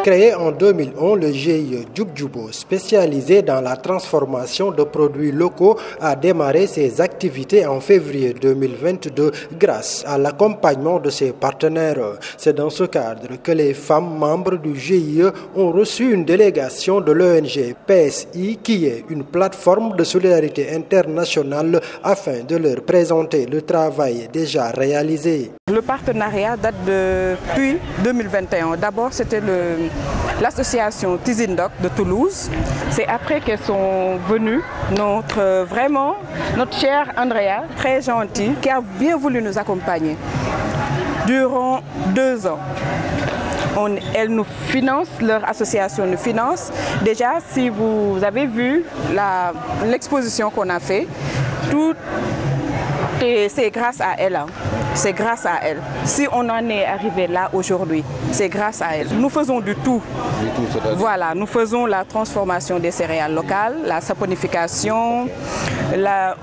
Créé en 2001, le GIE Djoub Djoubo, spécialisé dans la transformation de produits locaux, a démarré ses activités en février 2022 grâce à l'accompagnement de ses partenaires. C'est dans ce cadre que les femmes membres du GIE ont reçu une délégation de l'ONG PSI, qui est une plateforme de solidarité internationale, afin de leur présenter le travail déjà réalisé. Le partenariat date depuis 2021. D'abord, c'était l'association Tizindoc de Toulouse. C'est après qu'elles sont venues notre chère Andrea, très gentille, qui a bien voulu nous accompagner durant 2 ans. Elles nous financent, leur association nous finance. Déjà, si vous avez vu l'exposition qu'on a fait, c'est grâce à elle. C'est grâce à elle. Si on en est arrivé là aujourd'hui, c'est grâce à elle. Nous faisons du tout. Voilà, nous faisons la transformation des céréales locales, la saponification, la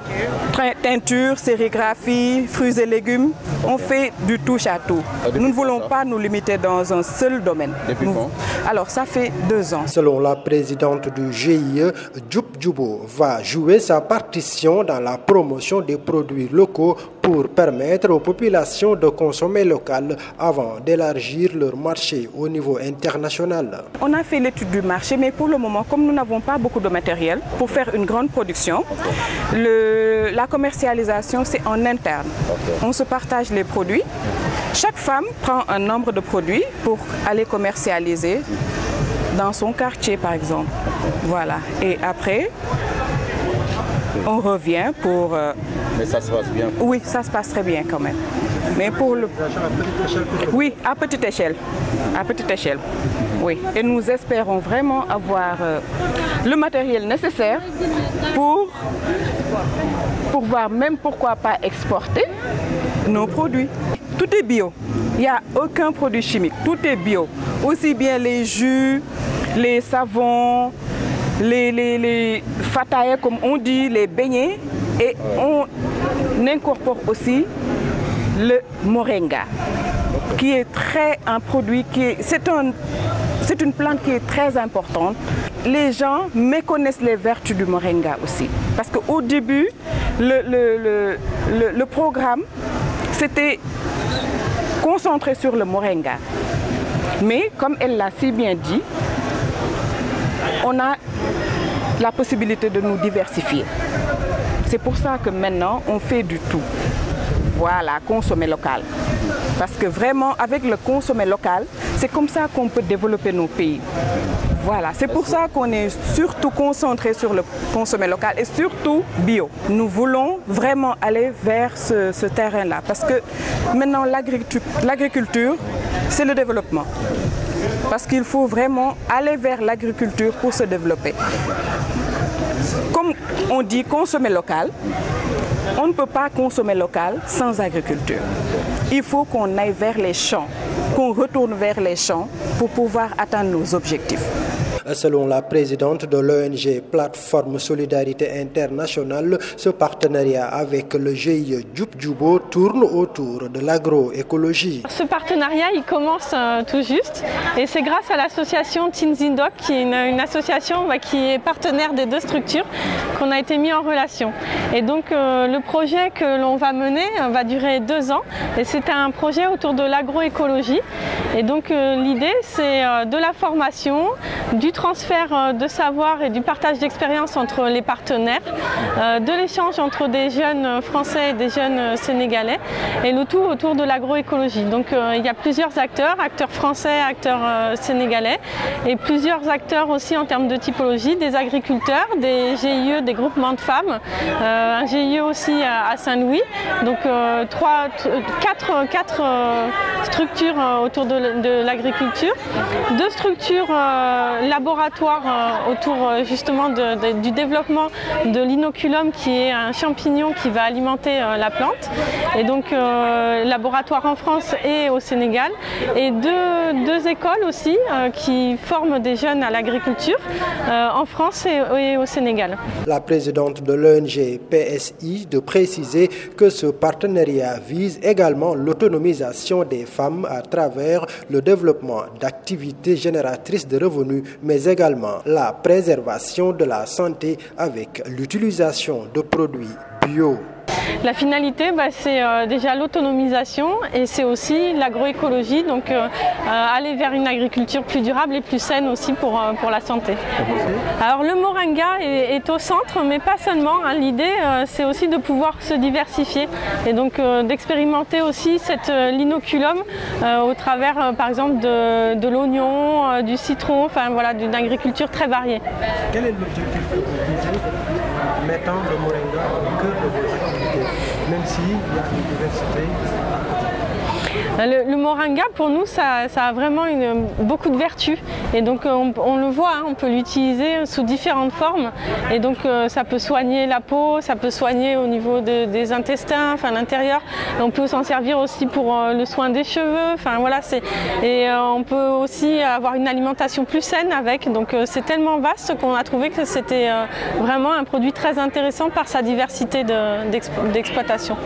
teinture, sérigraphie, fruits et légumes. On fait du touche à tout. Nous ne voulons pas nous limiter dans un seul domaine. Depuis quand ? Alors, ça fait 2 ans. Selon la présidente du GIE, Djoub Djoubo va jouer sa partition dans la promotion des produits locaux pour permettre aux populations de consommer local avant d'élargir leur marché au niveau international. On a fait l'étude du marché, mais pour le moment, comme nous n'avons pas beaucoup de matériel pour faire une grande production, la commercialisation, c'est en interne. On se partage les produits. Chaque femme prend un nombre de produits pour aller commercialiser dans son quartier, par exemple. Voilà. Et après, on revient pour... Mais ça se passe bien? Oui, ça se passe très bien quand même. Mais pour le... Oui, à petite échelle. À petite échelle. Oui. Et nous espérons vraiment avoir le matériel nécessaire pour pouvoir même, pourquoi pas, exporter nos produits. Tout est bio. Il n'y a aucun produit chimique. Tout est bio. Aussi bien les jus, les savons, les fataïs, comme on dit, les beignets. Et on incorpore aussi le moringa, qui est un produit c'est une plante qui est très importante. Les gens méconnaissent les vertus du moringa aussi. Parce qu'au début, le programme, c'était concentré sur le moringa. Mais comme elle l'a si bien dit, on a la possibilité de nous diversifier. C'est pour ça que maintenant, on fait du tout. Voilà, consommer local. Parce que vraiment, avec le consommer local, c'est comme ça qu'on peut développer nos pays. Voilà, c'est pour ça qu'on est surtout concentré sur le consommer local et surtout bio. Nous voulons vraiment aller vers ce terrain-là. Parce que maintenant, l'agriculture, c'est le développement. Parce qu'il faut vraiment aller vers l'agriculture pour se développer. Comme on dit consommer local, on ne peut pas consommer local sans agriculture. Il faut qu'on aille vers les champs, qu'on retourne vers les champs pour pouvoir atteindre nos objectifs. Selon la présidente de l'ONG Plateforme Solidarité Internationale, ce partenariat avec le GIE Djoub Djoubo tourne autour de l'agroécologie. Ce partenariat, il commence tout juste et c'est grâce à l'association Tizindoc, qui est une association qui est partenaire des 2 structures, qu'on a été mis en relation. Et donc le projet que l'on va mener va durer 2 ans et c'est un projet autour de l'agroécologie. Et donc l'idée, c'est de la formation, du transfert de savoir et du partage d'expérience entre les partenaires, de l'échange entre des jeunes français et des jeunes sénégalais, et le tout autour de l'agroécologie. Donc il y a plusieurs acteurs français, acteurs sénégalais, et plusieurs acteurs aussi en termes de typologie, des agriculteurs, des GIE, des groupements de femmes, un GIE aussi à Saint-Louis. Donc 4 structures autour de l'agriculture, 2 structures laboratoires laboratoire autour justement du développement de l'inoculum, qui est un champignon qui va alimenter la plante. Et donc laboratoire en France et au Sénégal. Et deux écoles aussi qui forment des jeunes à l'agriculture en France et au Sénégal. La présidente de l'ONG PSI de préciser que ce partenariat vise également l'autonomisation des femmes à travers le développement d'activités génératrices de revenus, mais également la préservation de la santé avec l'utilisation de produits bio. La finalité, c'est déjà l'autonomisation et c'est aussi l'agroécologie, donc aller vers une agriculture plus durable et plus saine aussi pour la santé. Alors le moringa est au centre, mais pas seulement. Hein. L'idée, c'est aussi de pouvoir se diversifier et donc d'expérimenter aussi l'inoculum au travers, par exemple, de l'oignon, du citron, enfin voilà, d'une agriculture très variée. Quel est l'objectif que vous visez en mettant le moringa au cœur de vos activités, même s'il y a une diversité à côté? Le moringa, pour nous, ça a vraiment beaucoup de vertus. Et donc, on le voit, hein, on peut l'utiliser sous différentes formes. Et donc, ça peut soigner la peau, ça peut soigner au niveau des intestins, enfin l'intérieur. On peut s'en servir aussi pour le soin des cheveux. Enfin, voilà, et on peut aussi avoir une alimentation plus saine avec. Donc, c'est tellement vaste qu'on a trouvé que c'était vraiment un produit très intéressant par sa diversité d'exploitation.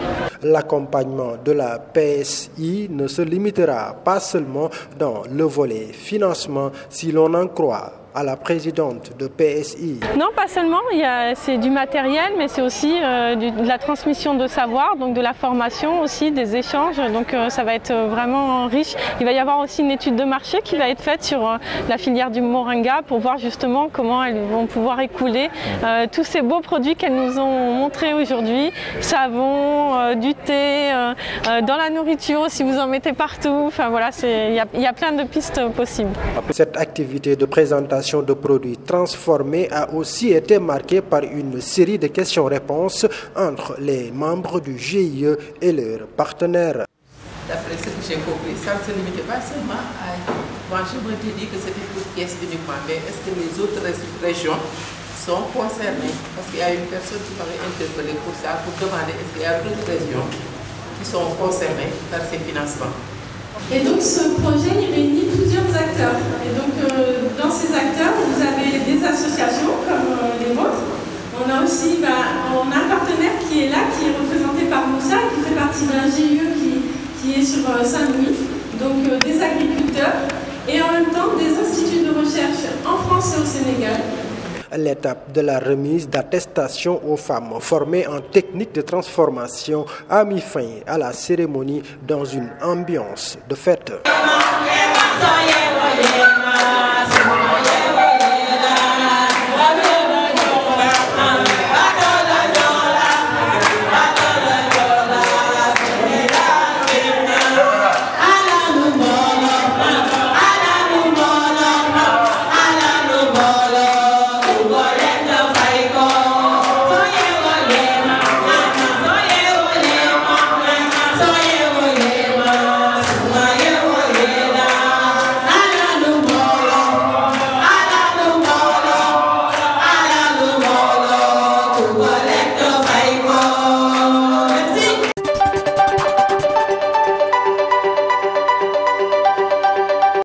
L'accompagnement de la PSI ne se limitera pas seulement dans le volet financement, si l'on en croit à la présidente de PSI. Non, pas seulement, c'est du matériel, mais c'est aussi de la transmission de savoir, donc de la formation aussi, des échanges, donc ça va être vraiment riche. Il va y avoir aussi une étude de marché qui va être faite sur la filière du moringa pour voir justement comment elles vont pouvoir écouler tous ces beaux produits qu'elles nous ont montrés aujourd'hui, savon, du thé, dans la nourriture si vous en mettez partout, enfin voilà, il y a plein de pistes possibles. Cette activité de présentation de produits transformés a aussi été marquée par une série de questions-réponses entre les membres du GIE et leurs partenaires. D'après ce que j'ai compris, ça ne se limitait pas seulement à... Moi, je me dis que c'était pour Thiès uniquement, mais est-ce que les autres régions sont concernées? Parce qu'il y a une personne qui m'avait interpellé pour ça, pour demander est-ce qu'il y a d'autres régions qui sont concernées par ces financements. Et donc ce projet il réunit plusieurs acteurs. Et donc dans ces acteurs, vous avez des associations comme les vôtres. On a aussi on a un partenaire qui est là, qui est représenté par Moussa, qui fait partie d'un GIE qui est sur Saint-Louis, donc des agriculteurs et en même temps des instituts de recherche en France et au Sénégal. L'étape de la remise d'attestation aux femmes formées en technique de transformation a mis fin à la cérémonie dans une ambiance de fête.